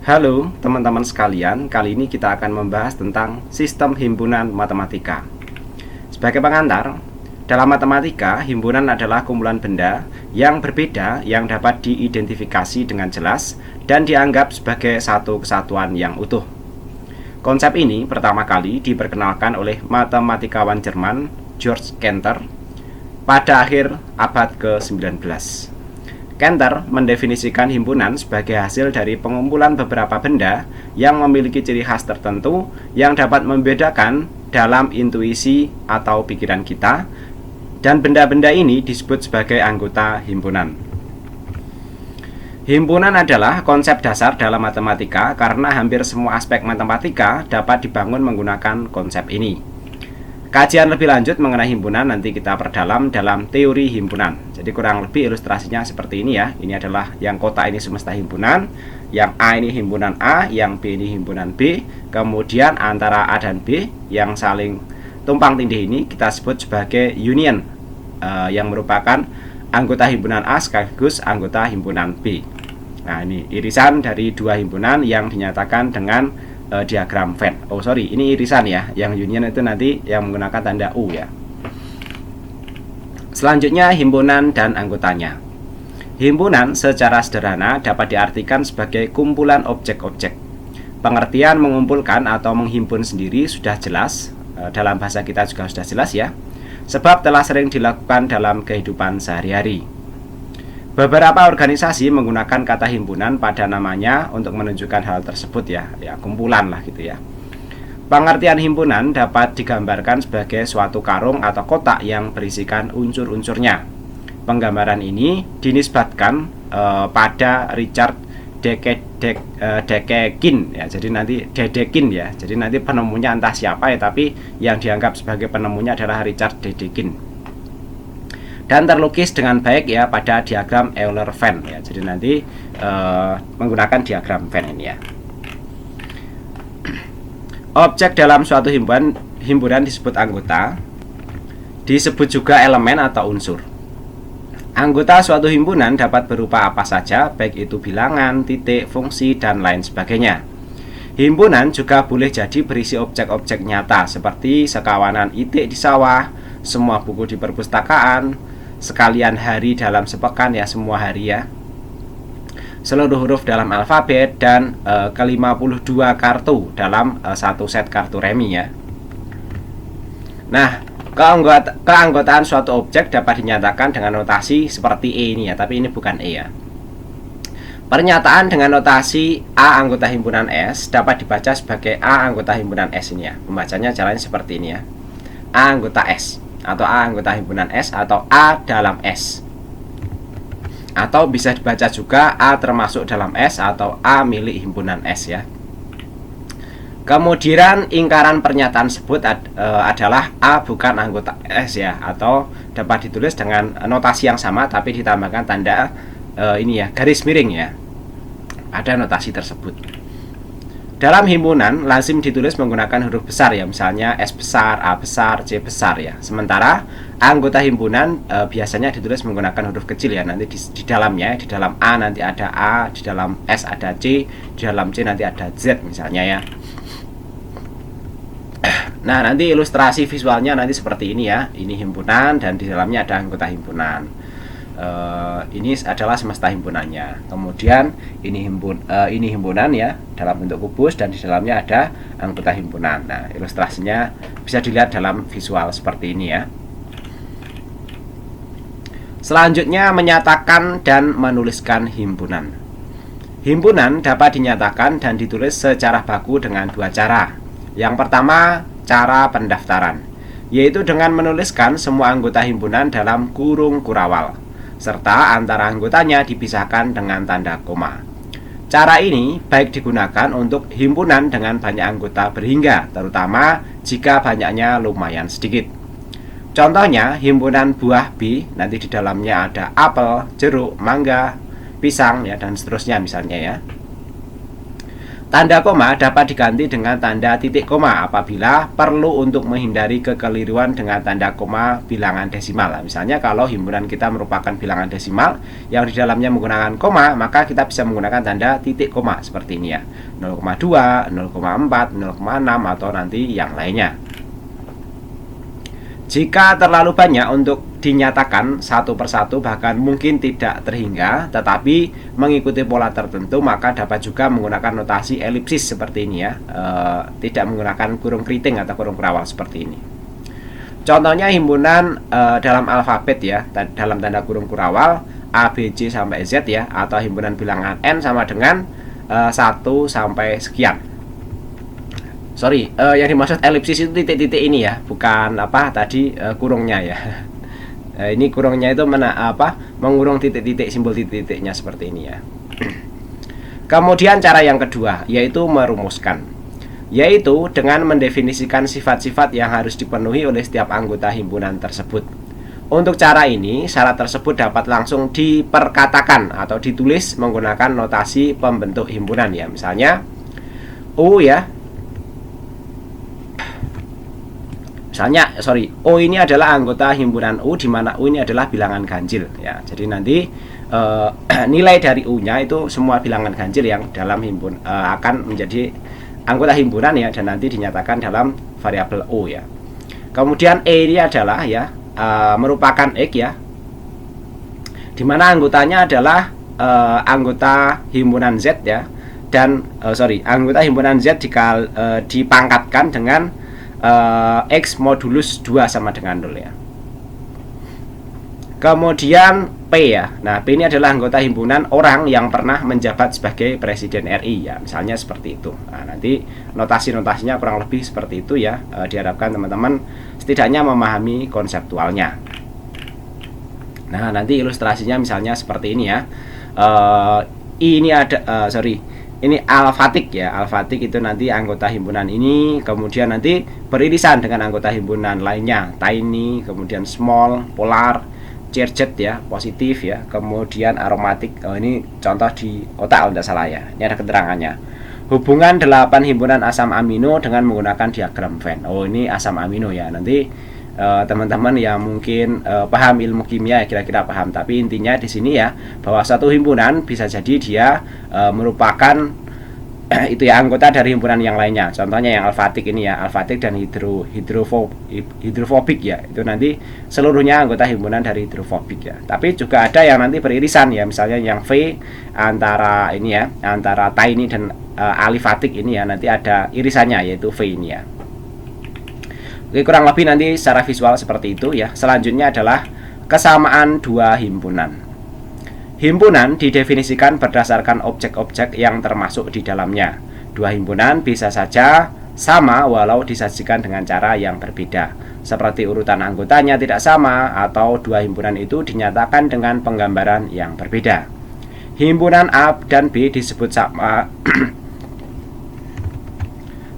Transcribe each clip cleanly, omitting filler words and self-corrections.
Halo teman-teman sekalian, kali ini kita akan membahas tentang sistem himpunan matematika. Sebagai pengantar, dalam matematika, himpunan adalah kumpulan benda yang berbeda yang dapat diidentifikasi dengan jelas dan dianggap sebagai satu kesatuan yang utuh. Konsep ini pertama kali diperkenalkan oleh matematikawan Jerman Georg Cantor pada akhir abad ke-19. Cantor mendefinisikan himpunan sebagai hasil dari pengumpulan beberapa benda yang memiliki ciri khas tertentu yang dapat membedakan dalam intuisi atau pikiran kita, dan benda-benda ini disebut sebagai anggota himpunan. Himpunan adalah konsep dasar dalam matematika karena hampir semua aspek matematika dapat dibangun menggunakan konsep ini. Kajian lebih lanjut mengenai himpunan nanti kita perdalam dalam teori himpunan. Jadi kurang lebih ilustrasinya seperti ini ya. Ini adalah yang kotak ini semesta himpunan, yang A ini himpunan A, yang B ini himpunan B. Kemudian antara A dan B yang saling tumpang tindih ini kita sebut sebagai union, yang merupakan anggota himpunan A sekaligus anggota himpunan B. Nah, ini irisan dari dua himpunan yang dinyatakan dengan diagram Venn. Ini irisan ya. Yang union itu nanti yang menggunakan tanda U ya. Selanjutnya himpunan dan anggotanya. Himpunan secara sederhana dapat diartikan sebagai kumpulan objek-objek. Pengertian mengumpulkan atau menghimpun sendiri sudah jelas, dalam bahasa kita juga sudah jelas ya, sebab telah sering dilakukan dalam kehidupan sehari-hari. Beberapa organisasi menggunakan kata himpunan pada namanya untuk menunjukkan hal tersebut ya kumpulan lah gitu ya. Pengertian himpunan dapat digambarkan sebagai suatu karung atau kotak yang berisikan unsur-unsurnya. Penggambaran ini dinisbatkan pada Richard Dedekind ya. Jadi nanti Dedekind ya. Jadi nanti penemunya entah siapa ya, tapi yang dianggap sebagai penemunya adalah Richard Dedekind. Dan terlukis dengan baik ya pada diagram Euler-Venn ya. Jadi nanti menggunakan diagram Venn ini ya. Objek dalam suatu himpunan disebut anggota, disebut juga elemen atau unsur. Anggota suatu himpunan dapat berupa apa saja, baik itu bilangan, titik, fungsi, dan lain sebagainya. Himpunan juga boleh jadi berisi objek-objek nyata seperti sekawanan itik di sawah, semua buku di perpustakaan, sekalian hari dalam sepekan ya, semua hari ya, seluruh huruf dalam alfabet, dan ke-52 kartu dalam satu set kartu remi ya. Nah, keanggotaan suatu objek dapat dinyatakan dengan notasi seperti E ini ya, tapi ini bukan E ya. Pernyataan dengan notasi A anggota himpunan S dapat dibaca sebagai A anggota himpunan S ini ya. Pembacanya caranya seperti ini ya. A anggota S atau A anggota himpunan S atau A dalam S. Atau bisa dibaca juga A termasuk dalam S atau A milik himpunan S ya. Kemudian ingkaran pernyataan tersebut adalah A bukan anggota S ya, atau dapat ditulis dengan notasi yang sama tapi ditambahkan tanda ini ya, garis miring ya. Ada notasi tersebut. Dalam himpunan lazim ditulis menggunakan huruf besar ya, misalnya S besar, A besar, C besar ya. Sementara anggota himpunan biasanya ditulis menggunakan huruf kecil ya. Nanti di dalamnya, di dalam A nanti ada A, di dalam S ada C, di dalam C nanti ada Z misalnya ya. Nah, nanti ilustrasi visualnya nanti seperti ini ya. Ini himpunan dan di dalamnya ada anggota himpunan. Ini adalah semesta himpunannya. Kemudian ini himpunan ya dalam bentuk kubus dan di dalamnya ada anggota himpunan. Nah, ilustrasinya bisa dilihat dalam visual seperti ini ya. Selanjutnya menyatakan dan menuliskan himpunan. Himpunan dapat dinyatakan dan ditulis secara baku dengan dua cara. Yang pertama, cara pendaftaran, yaitu dengan menuliskan semua anggota himpunan dalam kurung kurawal, serta antara anggotanya dipisahkan dengan tanda koma. Cara ini baik digunakan untuk himpunan dengan banyak anggota berhingga, terutama jika banyaknya lumayan sedikit. Contohnya himpunan buah B, nanti di dalamnya ada apel, jeruk, mangga, pisang ya, dan seterusnya misalnya ya. Tanda koma dapat diganti dengan tanda titik koma apabila perlu untuk menghindari kekeliruan dengan tanda koma bilangan desimal. Misalnya kalau himpunan kita merupakan bilangan desimal yang di dalamnya menggunakan koma, maka kita bisa menggunakan tanda titik koma seperti ini ya. 0,2, 0,4, 0,6 atau nanti yang lainnya. Jika terlalu banyak untuk dinyatakan satu persatu bahkan mungkin tidak terhingga tetapi mengikuti pola tertentu, maka dapat juga menggunakan notasi elipsis seperti ini ya, tidak menggunakan kurung keriting atau kurung kurawal seperti ini. Contohnya himpunan dalam alfabet ya, dalam tanda kurung kurawal A, B, C sampai Z ya, atau himpunan bilangan N sama dengan 1 sampai sekian. Sorry, yang dimaksud elipsis itu titik-titik ini ya, bukan apa tadi kurungnya ya. Ini kurungnya itu mengurung titik-titik, simbol titik-titiknya seperti ini ya. Kemudian cara yang kedua yaitu merumuskan, yaitu dengan mendefinisikan sifat-sifat yang harus dipenuhi oleh setiap anggota himpunan tersebut. Untuk cara ini, syarat tersebut dapat langsung diperkatakan atau ditulis menggunakan notasi pembentuk himpunan ya. Misalnya U ya. O ini adalah anggota himpunan U, di mana U ini adalah bilangan ganjil ya. Jadi nanti nilai dari U-nya itu semua bilangan ganjil yang dalam akan menjadi anggota himpunan ya, dan nanti dinyatakan dalam variabel O ya. Kemudian E ini adalah ya merupakan X ya, di mana anggotanya adalah anggota himpunan Z ya, dan anggota himpunan Z jika dipangkatkan dengan X modulus 2 sama dengan 0 ya. Kemudian P ya. Nah, P ini adalah anggota himpunan orang yang pernah menjabat sebagai Presiden RI ya. Misalnya seperti itu. Nah, nanti notasi-notasinya kurang lebih seperti itu ya. Diharapkan teman-teman setidaknya memahami konseptualnya. Nah, nanti ilustrasinya misalnya seperti ini ya. Ini ada ini alfatik ya. Alfatik itu nanti anggota himpunan ini, kemudian nanti beririsan dengan anggota himpunan lainnya, tiny, kemudian small, polar, charged ya, positif ya, kemudian aromatik. Ini contoh di otak kalau tidak salah ya. Ini ada keterangannya. Hubungan 8 himpunan asam amino dengan menggunakan diagram Venn. Ini asam amino ya. Nanti teman-teman yang mungkin paham ilmu kimia ya kira-kira paham, tapi intinya di sini ya bahwa satu himpunan bisa jadi dia merupakan itu ya anggota dari himpunan yang lainnya. Contohnya yang alfatik ini ya, alfatik dan hidrofobik ya, itu nanti seluruhnya anggota himpunan dari hidrofobik ya. Tapi juga ada yang nanti beririsan ya, misalnya yang V antara ini ya, antara tiny dan alifatik ini ya, nanti ada irisannya yaitu V ini ya. Oke, kurang lebih nanti secara visual seperti itu ya. Selanjutnya adalah kesamaan dua himpunan. Himpunan didefinisikan berdasarkan objek-objek yang termasuk di dalamnya. Dua himpunan bisa saja sama walau disajikan dengan cara yang berbeda. Seperti urutan anggotanya tidak sama atau dua himpunan itu dinyatakan dengan penggambaran yang berbeda. Himpunan A dan B disebut sama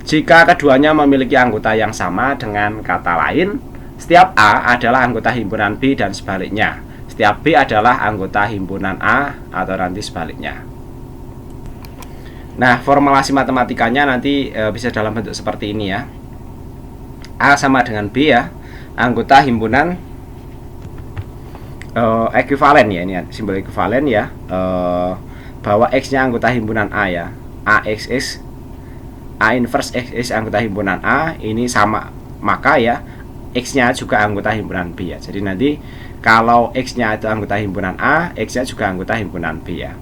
jika keduanya memiliki anggota yang sama. Dengan kata lain, setiap A adalah anggota himpunan B dan sebaliknya. Setiap B adalah anggota himpunan A atau nanti sebaliknya. Nah, formulasi matematikanya nanti bisa dalam bentuk seperti ini ya. A sama dengan B ya, anggota himpunan ekuivalen ya, ini simbol ekuivalen ya, bahwa X-nya anggota himpunan A ya, AXX, A inverse X anggota himpunan A ini sama, maka ya X-nya juga anggota himpunan B ya. Jadi nanti kalau X-nya itu anggota himpunan A, X-nya juga anggota himpunan B ya.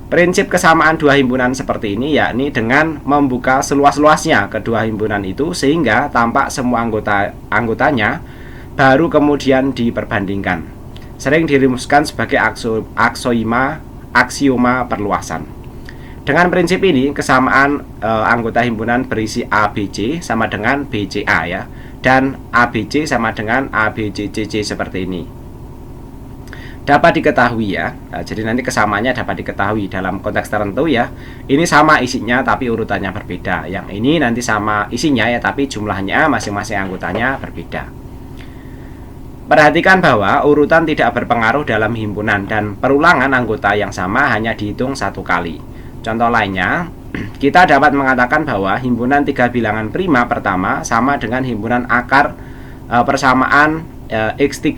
Prinsip kesamaan dua himpunan seperti ini yakni dengan membuka seluas-luasnya kedua himpunan itu sehingga tampak semua anggotanya, baru kemudian diperbandingkan. Sering dirumuskan sebagai aksioma perluasan. Dengan prinsip ini, kesamaan anggota himpunan berisi ABC sama dengan BCA ya, dan ABC sama dengan ABCCC seperti ini. Dapat diketahui ya, jadi nanti kesamaannya dapat diketahui dalam konteks tertentu ya. Ini sama isinya tapi urutannya berbeda. Yang ini nanti sama isinya ya, tapi jumlahnya masing-masing anggotanya berbeda. Perhatikan bahwa urutan tidak berpengaruh dalam himpunan dan perulangan anggota yang sama hanya dihitung satu kali. Contoh lainnya, kita dapat mengatakan bahwa himpunan tiga bilangan prima pertama sama dengan himpunan akar persamaan X3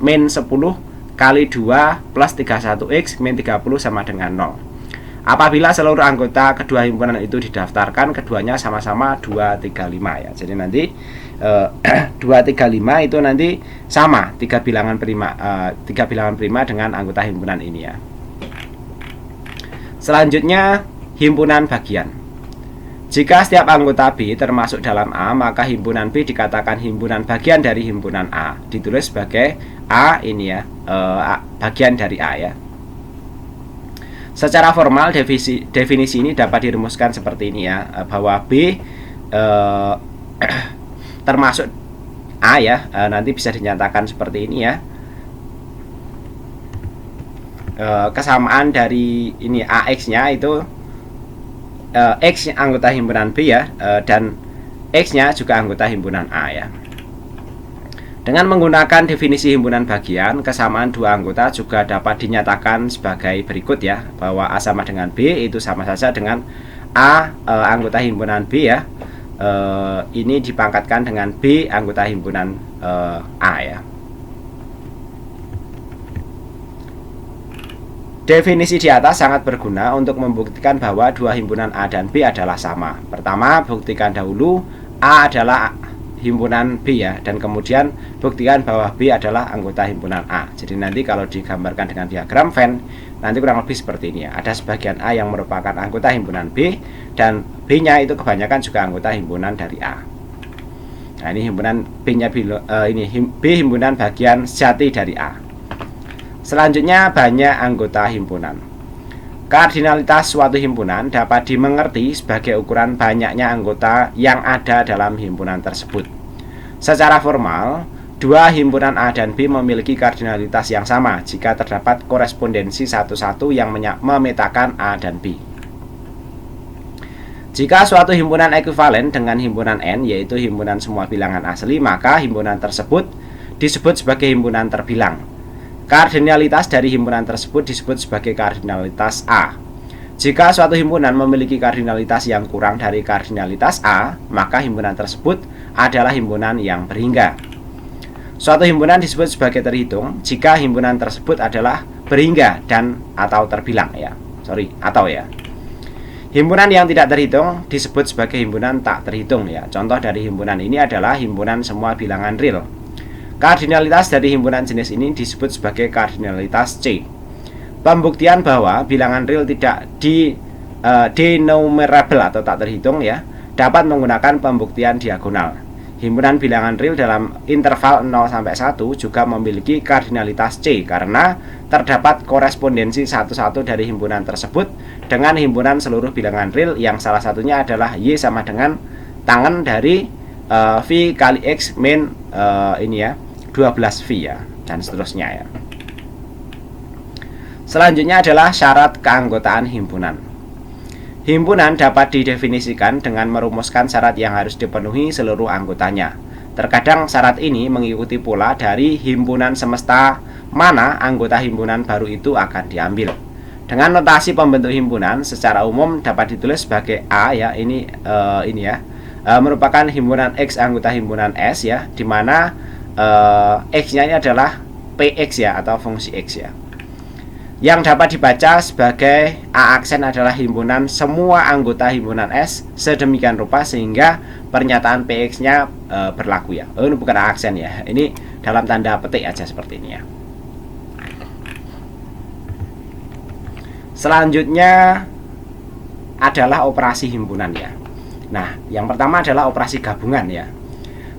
min 10 kali 2 plus 31X min 30 sama dengan 0. Apabila seluruh anggota kedua himpunan itu didaftarkan, keduanya sama-sama 235 ya. Jadi nanti 235 itu nanti sama tiga bilangan prima dengan anggota himpunan ini ya. Selanjutnya himpunan bagian. Jika setiap anggota B termasuk dalam A, maka himpunan B dikatakan himpunan bagian dari himpunan A. Ditulis sebagai A ini ya, bagian dari A ya. Secara formal definisi ini dapat dirumuskan seperti ini ya, bahwa B termasuk A ya, nanti bisa dinyatakan seperti ini ya. Kesamaan dari ini AX-nya itu X anggota himpunan B ya, dan X-nya juga anggota himpunan A ya. Dengan menggunakan definisi himpunan bagian, kesamaan dua anggota juga dapat dinyatakan sebagai berikut ya, bahwa A sama dengan B itu sama saja dengan A anggota himpunan B ya. Ini dipangkatkan dengan B anggota himpunan A ya. Definisi di atas sangat berguna untuk membuktikan bahwa dua himpunan A dan B adalah sama. Pertama, buktikan dahulu A adalah himpunan B ya, dan kemudian buktikan bahwa B adalah anggota himpunan A. Jadi nanti kalau digambarkan dengan diagram Venn, nanti kurang lebih seperti ini ya. Ada sebagian A yang merupakan anggota himpunan B, dan B-nya itu kebanyakan juga anggota himpunan dari A. Nah, ini himpunan B-nya B himpunan bagian sejati dari A. Selanjutnya, banyak anggota himpunan. Kardinalitas suatu himpunan dapat dimengerti sebagai ukuran banyaknya anggota yang ada dalam himpunan tersebut. Secara formal, dua himpunan A dan B memiliki kardinalitas yang sama jika terdapat korespondensi satu-satu yang memetakan A dan B. Jika suatu himpunan ekuivalen dengan himpunan N, yaitu himpunan semua bilangan asli, maka himpunan tersebut disebut sebagai himpunan terbilang. Kardinalitas dari himpunan tersebut disebut sebagai kardinalitas A. Jika suatu himpunan memiliki kardinalitas yang kurang dari kardinalitas A, maka himpunan tersebut adalah himpunan yang berhingga. Suatu himpunan disebut sebagai terhitung jika himpunan tersebut adalah berhingga dan atau terbilang ya. Himpunan yang tidak terhitung disebut sebagai himpunan tak terhitung ya. Contoh dari himpunan ini adalah himpunan semua bilangan real. Kardinalitas dari himpunan jenis ini disebut sebagai kardinalitas C. Pembuktian bahwa bilangan real tidak denumerable atau tak terhitung ya, dapat menggunakan pembuktian diagonal. Himpunan bilangan real dalam interval 0 sampai 1 juga memiliki kardinalitas C karena terdapat korespondensi satu-satu dari himpunan tersebut dengan himpunan seluruh bilangan real yang salah satunya adalah Y sama dengan tangen dari V kali X min ini ya 12V ya, dan seterusnya ya. Selanjutnya adalah syarat keanggotaan himpunan. Himpunan dapat didefinisikan dengan merumuskan syarat yang harus dipenuhi seluruh anggotanya. Terkadang syarat ini mengikuti pula dari himpunan semesta mana anggota himpunan baru itu akan diambil. Dengan notasi pembentuk himpunan secara umum dapat ditulis sebagai A ya, ini ya. Merupakan himpunan X anggota himpunan S ya, di mana X-nya ini adalah PX ya, atau fungsi X ya. Yang dapat dibaca sebagai A aksen adalah himpunan semua anggota himpunan S sedemikian rupa sehingga pernyataan PX-nya berlaku ya. Ini bukan A aksen ya, ini dalam tanda petik aja seperti ini ya. Selanjutnya adalah operasi himpunan ya. Nah, yang pertama adalah operasi gabungan ya.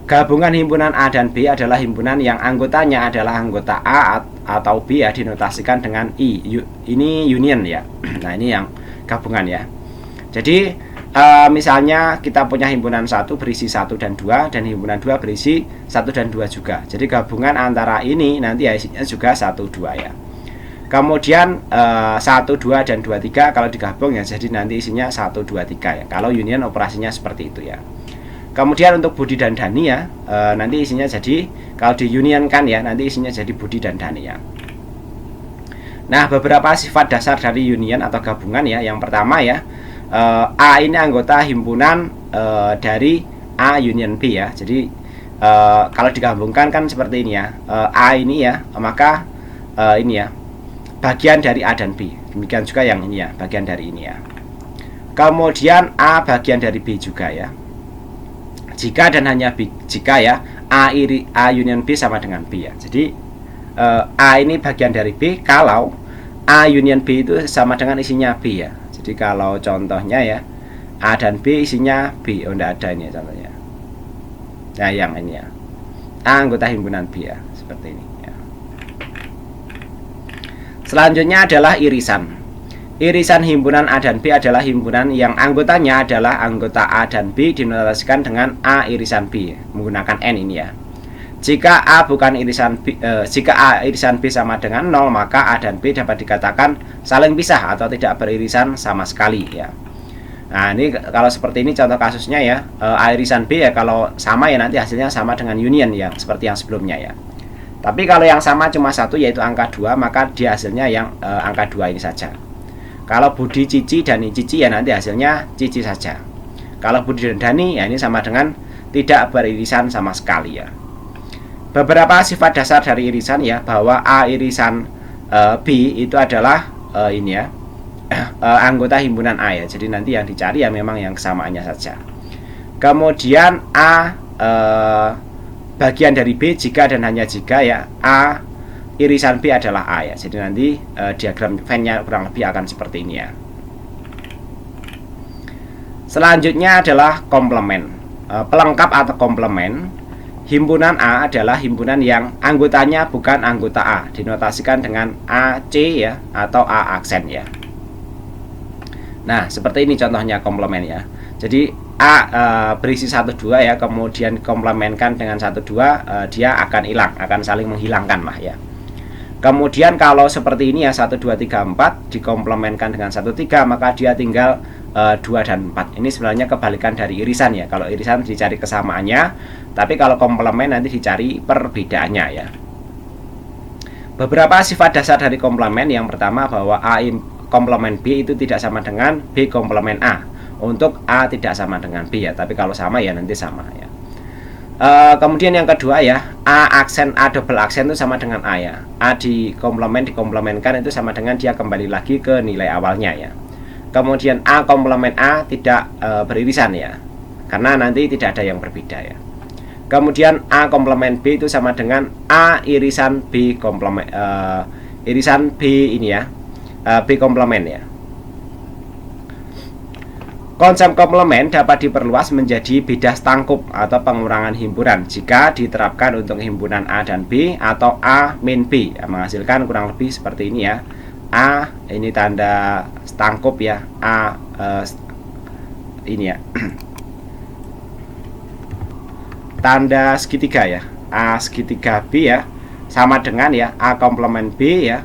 Gabungan himpunan A dan B adalah himpunan yang anggotanya adalah anggota A atau B ya, dinotasikan dengan I. Ini union ya. Nah, ini yang gabungan ya. Jadi misalnya kita punya himpunan 1 berisi 1 dan 2, dan himpunan 2 berisi 1 dan 2 juga. Jadi gabungan antara ini nanti hasilnya juga 1, 2 ya. Kemudian 1, 2, dan 2, 3 kalau digabung ya jadi nanti isinya 1, 2, 3 ya. Kalau union operasinya seperti itu ya. Kemudian untuk Budi dan Dani ya, nanti isinya jadi, kalau di union kan ya, nanti isinya jadi Budi dan Dani ya. Nah, beberapa sifat dasar dari union atau gabungan ya. Yang pertama ya, A ini anggota himpunan dari A union B ya. Jadi kalau digabungkan kan seperti ini ya. A ini ya, maka ini ya bagian dari A dan B. Demikian juga yang ini ya, bagian dari ini ya. Kemudian A bagian dari B juga ya. Jika dan hanya B, jika ya A union B sama dengan B ya. Jadi A ini bagian dari B kalau A union B itu sama dengan isinya B ya. Jadi kalau contohnya ya A dan B isinya B. Oh, enggak ada ini ya contohnya. Nah, yang ini ya. A anggota himpunan B ya, seperti ini ya. Selanjutnya adalah irisan. Irisan himpunan A dan B adalah himpunan yang anggotanya adalah anggota A dan B dinotasikan dengan A irisan B menggunakan N ini ya. Jika A bukan irisan B, jika A irisan B sama dengan 0, maka A dan B dapat dikatakan saling pisah atau tidak beririsan sama sekali ya. Nah, ini kalau seperti ini contoh kasusnya ya. A irisan B ya kalau sama ya nanti hasilnya sama dengan union ya, seperti yang sebelumnya ya. Tapi kalau yang sama cuma satu yaitu angka 2, maka dia hasilnya yang angka 2 ini saja. Kalau Budi, Cici, Dani, Cici ya nanti hasilnya Cici saja. Kalau Budi dan Dani ya ini sama dengan tidak beririsan sama sekali ya. Beberapa sifat dasar dari irisan ya, bahwa A irisan B itu adalah ini ya anggota himpunan A ya. Jadi nanti yang dicari ya memang yang kesamaannya saja. Kemudian A bagian dari B jika dan hanya jika ya A irisan B adalah A ya. Jadi nanti diagram Venn-nya kurang lebih akan seperti ini ya. Selanjutnya adalah komplement. Pelengkap atau komplement. Himpunan A adalah himpunan yang anggotanya bukan anggota A, dinotasikan dengan AC ya atau A aksen ya. Nah, seperti ini contohnya komplement ya. Jadi A berisi 1, 2 ya, kemudian komplementkan dengan 1, 2, dia akan hilang, akan saling menghilangkan lah ya. Kemudian kalau seperti ini ya 1, 2, 3, 4 dikomplementkan dengan 1, 3, maka dia tinggal 2 dan 4. Ini sebenarnya kebalikan dari irisan ya. Kalau irisan dicari kesamaannya, tapi kalau komplement nanti dicari perbedaannya ya. Beberapa sifat dasar dari komplement. Yang pertama bahwa A komplement B itu tidak sama dengan B komplement A. Untuk A tidak sama dengan B ya, tapi kalau sama ya nanti sama ya. Kemudian yang kedua ya, A aksen A double aksen itu sama dengan A ya. A dikomplementkan itu sama dengan dia kembali lagi ke nilai awalnya ya. Kemudian A komplement A tidak beririsan ya, karena nanti tidak ada yang berbeda ya. Kemudian A komplement B itu sama dengan A irisan B komplement irisan B ini ya, B komplement ya. Konsep komplement dapat diperluas menjadi bidah stangkup atau pengurangan himpunan jika diterapkan untuk himpunan A dan B atau A min B, menghasilkan kurang lebih seperti ini ya. A ini tanda stangkup ya, A ini ya tanda segitiga ya, A segitiga B ya, sama dengan ya A komplement B ya,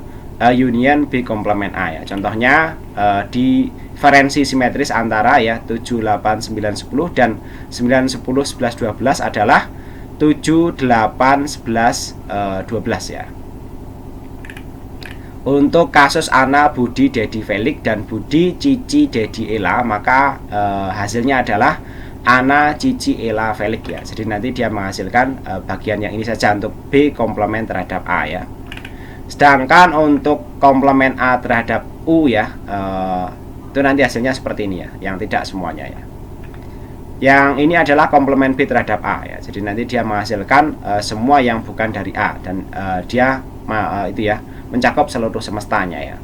union B komplement A ya. Contohnya diferensi simetris antara ya 7, 8, 9, 10 dan 9, 10, 11, 12 adalah 7, 8, 11, 12 ya. Untuk kasus Ana, Budi, Dedi, Felix dan Budi, Cici, Dedi, Ella, maka hasilnya adalah Ana, Cici, Ella, Felix ya. Jadi nanti dia menghasilkan bagian yang ini saja untuk B komplement terhadap A ya. Sedangkan untuk komplement A terhadap U ya, itu nanti hasilnya seperti ini ya, yang tidak semuanya ya. Yang ini adalah komplement B terhadap A ya. Jadi nanti dia menghasilkan semua yang bukan dari A dan dia itu ya mencakup seluruh semestanya ya.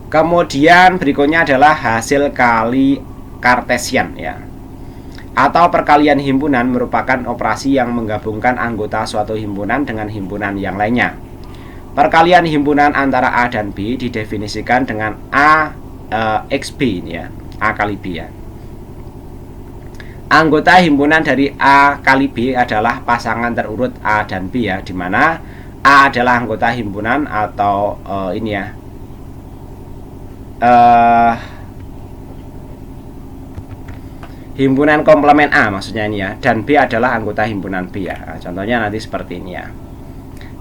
Kemudian berikutnya adalah hasil kali Kartesian ya, atau perkalian himpunan merupakan operasi yang menggabungkan anggota suatu himpunan dengan himpunan yang lainnya. Perkalian himpunan antara A dan B didefinisikan dengan A x B ya, A kali B ya. Anggota himpunan dari A kali B adalah pasangan terurut A dan B ya, di mana A adalah anggota himpunan atau ini ya himpunan komplement A maksudnya ini ya, dan B adalah anggota himpunan B ya. Nah, contohnya nanti seperti ini ya.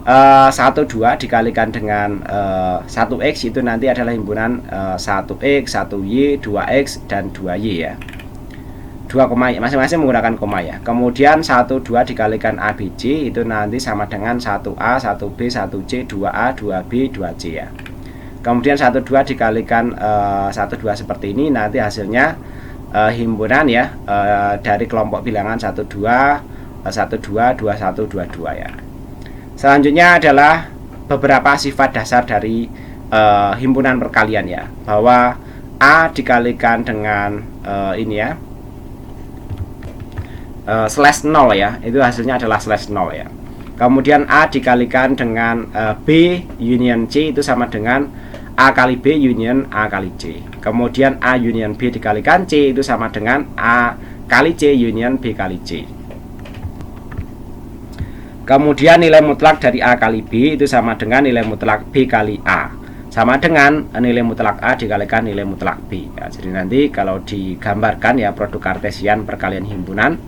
12 dikalikan dengan 1x itu nanti adalah himpunan 1x, 1y, 2x, dan 2y ya. 2 koma masing-masing menggunakan koma ya. Kemudian 12 dikalikan ABC itu nanti sama dengan 1A, 1B, 1C, 2A, 2B, 2C ya. Kemudian 12 dikalikan 12 seperti ini, nanti hasilnya himpunan ya dari kelompok bilangan 12, 12, 21, 22 ya. Selanjutnya adalah beberapa sifat dasar dari himpunan perkalian ya, bahwa A dikalikan dengan ini ya slash 0 ya, itu hasilnya adalah slash 0 ya. Kemudian A dikalikan dengan B union C itu sama dengan A kali B union A kali C. Kemudian A union B dikalikan C itu sama dengan A kali C union B kali C. Kemudian nilai mutlak dari A kali B itu sama dengan nilai mutlak B kali A, sama dengan nilai mutlak A dikalikan nilai mutlak B ya. Jadi nanti kalau digambarkan ya produk kartesian perkalian himpunan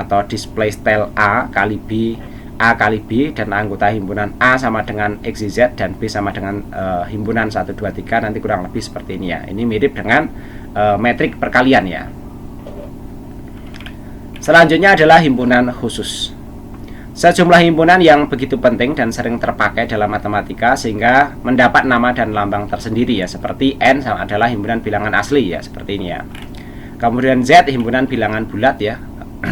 atau display style A kali B, A kali B, dan anggota himpunan A sama dengan X, Z, dan B sama dengan himpunan 1, 2, 3, nanti kurang lebih seperti ini ya. Ini mirip dengan metrik perkalian ya. Selanjutnya adalah himpunan khusus. Sejumlah himpunan yang begitu penting dan sering terpakai dalam matematika sehingga mendapat nama dan lambang tersendiri ya, seperti N adalah himpunan bilangan asli ya, seperti ini ya. Kemudian Z himpunan bilangan bulat ya,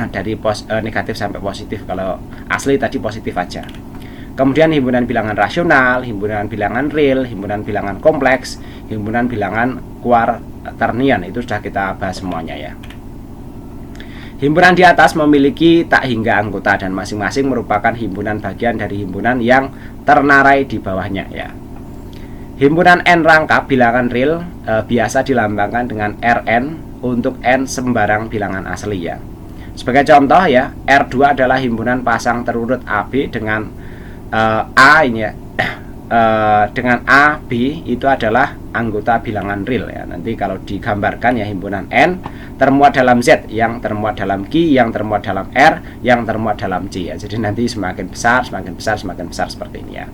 dari negatif sampai positif, kalau asli tadi positif aja. Kemudian himpunan bilangan rasional, himpunan bilangan real, himpunan bilangan kompleks, himpunan bilangan kuaternian, itu sudah kita bahas semuanya ya. Himpunan di atas memiliki tak hingga anggota dan masing-masing merupakan himpunan bagian dari himpunan yang ternarai di bawahnya ya. Himpunan N rangkap bilangan real biasa dilambangkan dengan Rn untuk N sembarang bilangan asli ya. Sebagai contoh ya, R2 adalah himpunan pasang terurut AB dengan A ini ya. Dengan A, B itu adalah anggota bilangan real ya. Nanti kalau digambarkan ya, himpunan N termuat dalam Z, yang termuat dalam Q, yang termuat dalam R, yang termuat dalam C ya. Jadi nanti semakin besar, semakin besar, semakin besar seperti ini ya.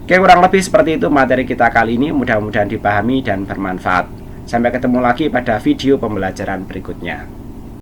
Oke, kurang lebih seperti itu materi kita kali ini. Mudah-mudahan dipahami dan bermanfaat. Sampai ketemu lagi pada video pembelajaran berikutnya.